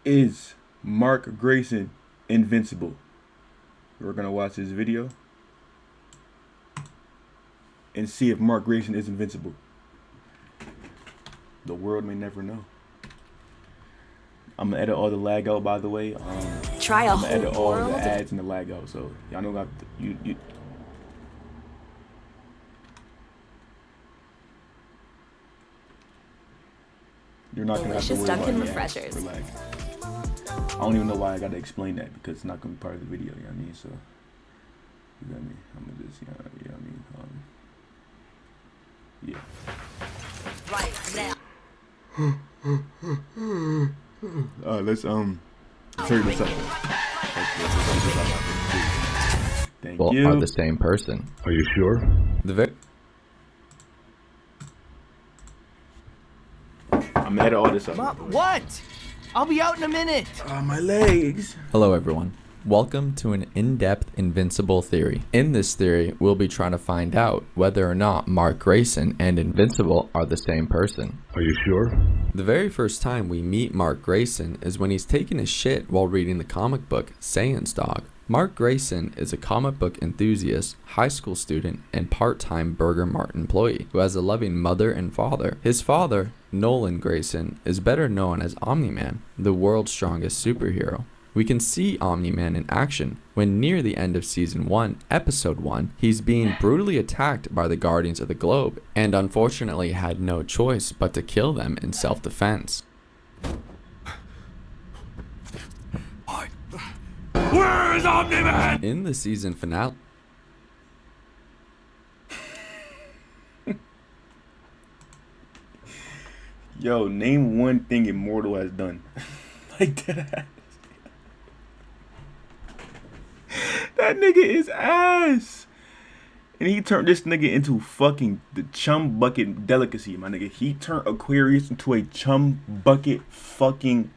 Is Mark Grayson invincible? We're gonna watch this video and see if Mark Grayson is invincible. The world may never know. I'm gonna edit all the lag out, by the way. Try a I'm gonna edit whole all world. the ads and the lag out, so y'all know you. You're not gonna have to Delicious worry Dunkin' about any ads refreshers. or lag. I don't even know why I gotta explain that because it's not gonna be part of the video. You know what I mean? So you got me. I'm gonna just you know what I mean? Yeah. Let's turn this up. Thank Well, you. are the same person. Are you sure? I'm gonna edit all this up. What? I'll be out in a minute. My legs. Hello everyone. Welcome to an in-depth Invincible theory. In this theory, we'll be trying to find out whether or not Mark Grayson and Invincible are the same person. Are you sure? The very first time we meet Mark Grayson is when he's taking a shit while reading the comic book Saiyans Dog. Mark Grayson is a comic book enthusiast, high school student, and part-time Burger Mart employee who has a loving mother and father. His father, Nolan Grayson, is better known as Omni-Man, the world's strongest superhero. We can see Omni-Man in action when near the end of Season 1, Episode 1, he's being brutally attacked by the Guardians of the Globe and unfortunately had no choice but to kill them in self-defense. Where is Omni-Man? In the season finale, Yo, name one thing Immortal has done. Like that. That nigga is ass. And he turned this nigga into fucking the chum bucket delicacy, my nigga. He turned Aquarius into a chum bucket fucking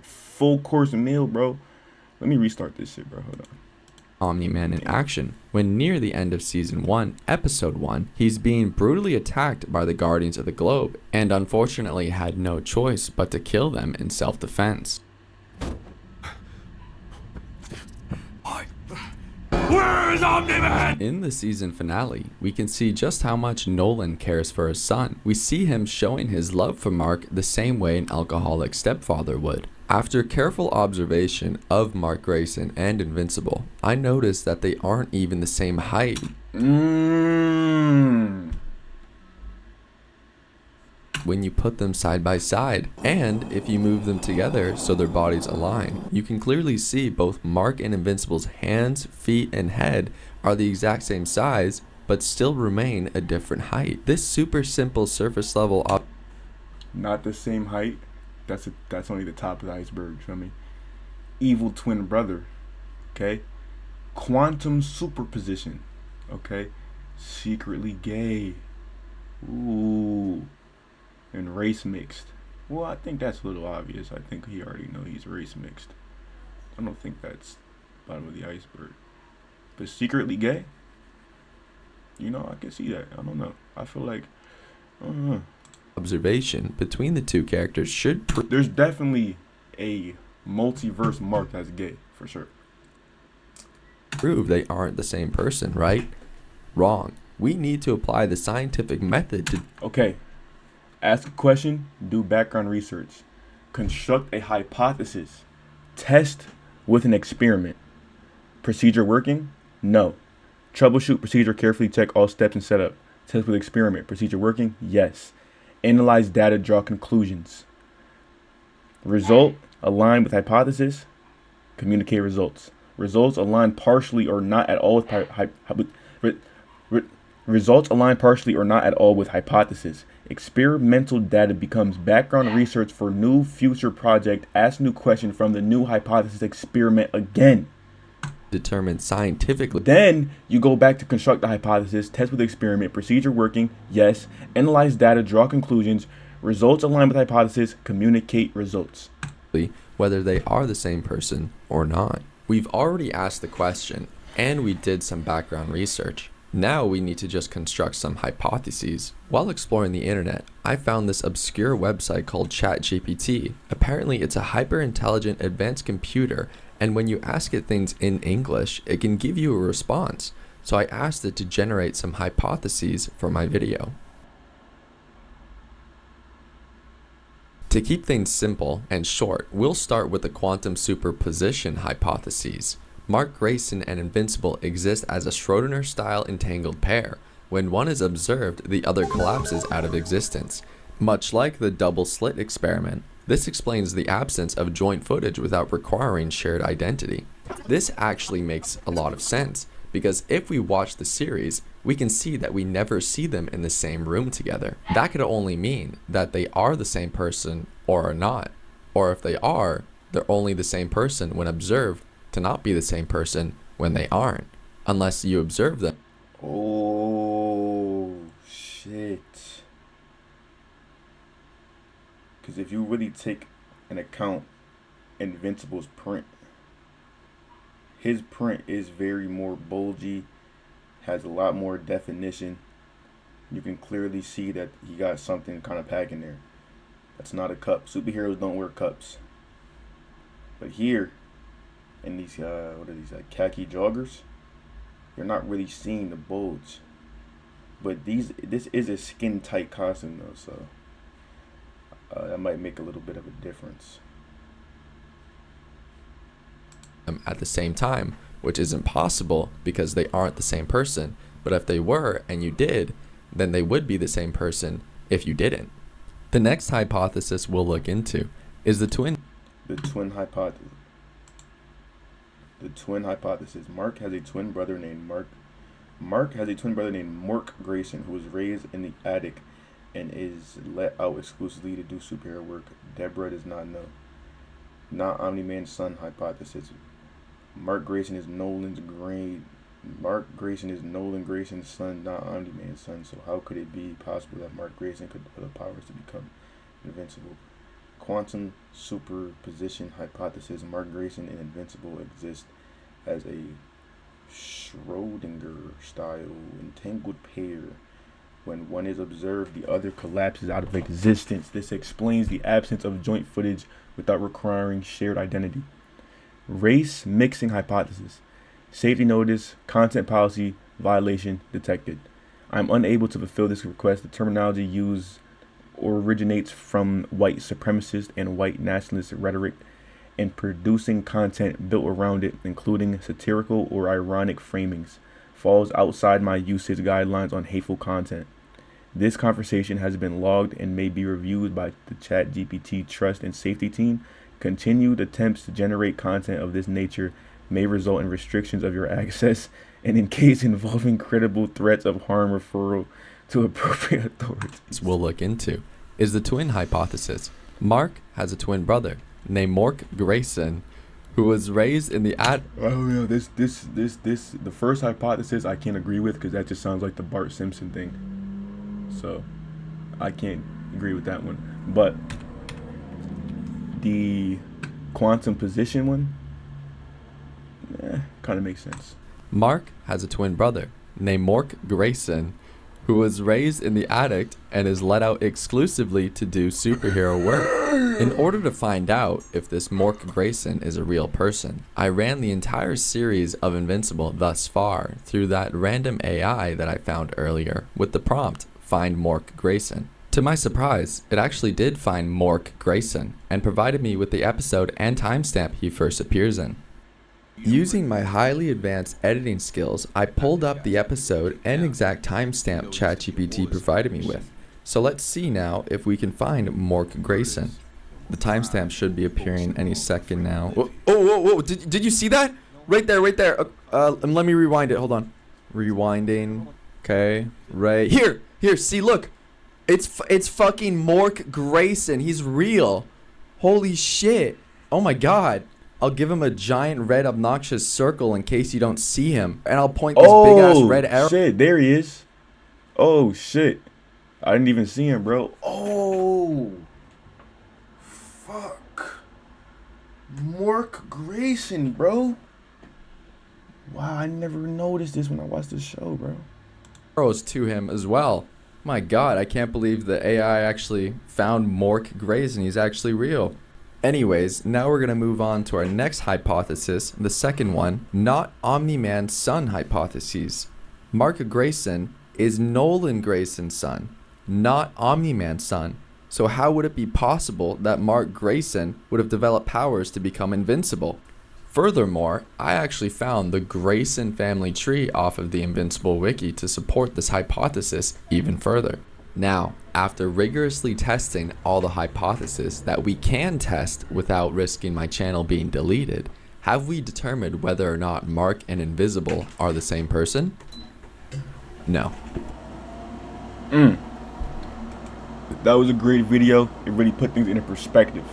full course meal, bro. Let me restart this shit, bro. Hold on. Omni-Man in action when near the end of Season 1, Episode 1, he's being brutally attacked by the Guardians of the Globe and unfortunately had no choice but to kill them in self-defense. Where is Omni-Man? In the season finale, we can see just how much Nolan cares for his son. We see him showing his love for Mark the same way an alcoholic stepfather would. After careful observation of Mark Grayson and Invincible, I noticed that they aren't even the same height. When you put them side by side, and if you move them together so their bodies align, you can clearly see both Mark and Invincible's hands, feet, and head are the exact same size, but still remain a different height. This super simple surface level Not the same height. That's only the top of the iceberg, feel me? Evil twin brother. Okay? Quantum superposition. Okay? Secretly gay. Ooh. And race mixed. Well, I think that's a little obvious. I think he already know he's race mixed. I don't think that's bottom of the iceberg. But secretly gay? You know, I can see that. I don't know. I feel like, I don't know. observation between the two characters should There's definitely a multiverse Mark that's gay, for sure. prove they aren't the same person, right? Wrong. We need to apply the scientific method to Okay. Ask a question, do background research. Construct a hypothesis. Test with an experiment. Procedure working? No. Troubleshoot procedure, carefully check all steps and setup. Test with experiment. Procedure working? Yes. Analyze data, draw conclusions. Result align with hypothesis. Communicate results. Results align partially or not at all with results align partially or not at all with hypothesis. Experimental data becomes background research for new future project. Ask new question from the new hypothesis. Experiment again. determine scientifically. Then you go back to construct the hypothesis, test with experiment, procedure working, yes, analyze data, draw conclusions, results align with hypothesis, communicate results. Whether they are the same person or not. We've already asked the question, and we did some background research. Now we need to just construct some hypotheses. While exploring the internet, I found this obscure website called ChatGPT. Apparently it's a hyper-intelligent advanced computer, and when you ask it things in English, it can give you a response. So I asked it to generate some hypotheses for my video. To keep things simple and short, we'll start with the quantum superposition hypotheses. Mark Grayson and Invincible exist as a Schrödinger-style entangled pair. When one is observed, the other collapses out of existence. Much like the double slit experiment, this explains the absence of joint footage without requiring shared identity. This actually makes a lot of sense, because if we watch the series, we can see that we never see them in the same room together. That could only mean that they are the same person or are not. Or if they are, they're only the same person when observed, to not be the same person when they aren't, unless you observe them. Oh, shit. Because if you really take an account Invincible's print, his print is very more bulgy, has a lot more definition. You can clearly see that he got something kind of packing there. That's not a cup. Superheroes don't wear cups. But here, in these, what are these, like khaki joggers, you're not really seeing the bulge. But this is a skin tight costume though, so that might make a little bit of a difference. At the same time, which isn't possible because they aren't the same person. But if they were and you did, then they would be the same person if you didn't. The next hypothesis we'll look into is the twin hypothesis. The twin hypothesis. Mark has a twin brother named Mark Grayson, who was raised in the attic and is let out exclusively to do superhero work. Deborah does not know. Not Omni-Man's son hypothesis. Mark Grayson is Nolan Grayson's son, not Omni-Man's son. So how could it be possible that Mark Grayson could have the powers to become invincible? Quantum superposition hypothesis. Mark Grayson and Invincible exist as a Schrödinger-style entangled pair. When one is observed, the other collapses out of existence. This explains the absence of joint footage without requiring shared identity. Race mixing hypothesis. Safety notice, content policy violation detected. I am unable to fulfill this request. The terminology used originates from white supremacist and white nationalist rhetoric, and producing content built around it, including satirical or ironic framings, falls outside my usage guidelines on hateful content. This conversation has been logged and may be reviewed by the ChatGPT trust and safety team. Continued attempts to generate content of this nature may result in restrictions of your access, and in case involving credible threats of harm, referral to appropriate authorities. We'll look into is the twin hypothesis. Mark has a twin brother named Mark Grayson, who was raised in the Oh yeah, this the first hypothesis I can't agree with because that just sounds like the Bart Simpson thing. So I can't agree with that one. But the quantum position one, kind of makes sense. Mark has a twin brother named Mark Grayson, who was raised in the attic and is let out exclusively to do superhero work. In order to find out if this Mark Grayson is a real person, I ran the entire series of Invincible thus far through that random AI that I found earlier with the prompt, find Mark Grayson. To my surprise, it actually did find Mark Grayson and provided me with the episode and timestamp he first appears in. Using my highly advanced editing skills, I pulled up the episode and exact timestamp ChatGPT provided me with. So let's see now if we can find Mark Grayson. The timestamp should be appearing any second now. Whoa. Did you see that? Right there. And let me rewind it. Hold on. Rewinding. Okay. Right. Here. See, look. It's fucking Mark Grayson. He's real. Holy shit. Oh my god. I'll give him a giant red obnoxious circle in case you don't see him. And I'll point this big ass red arrow. Oh shit, there he is. Oh shit. I didn't even see him, bro. Oh. Fuck. Mark Grayson, bro. Wow, I never noticed this when I watched the show, bro. arrows to him as well. My God, I can't believe the AI actually found Mork Grayson. He's actually real. Anyways, now we're going to move on to our next hypothesis, the second one, not Omni-Man's son hypotheses. Mark Grayson is Nolan Grayson's son, not Omni-Man's son. So how would it be possible that Mark Grayson would have developed powers to become invincible? Furthermore, I actually found the Grayson family tree off of the Invincible wiki to support this hypothesis even further. Now, after rigorously testing all the hypotheses that we can test without risking my channel being deleted, have we determined whether or not Mark and Invisible are the same person? No. That was a great video. It really put things into perspective.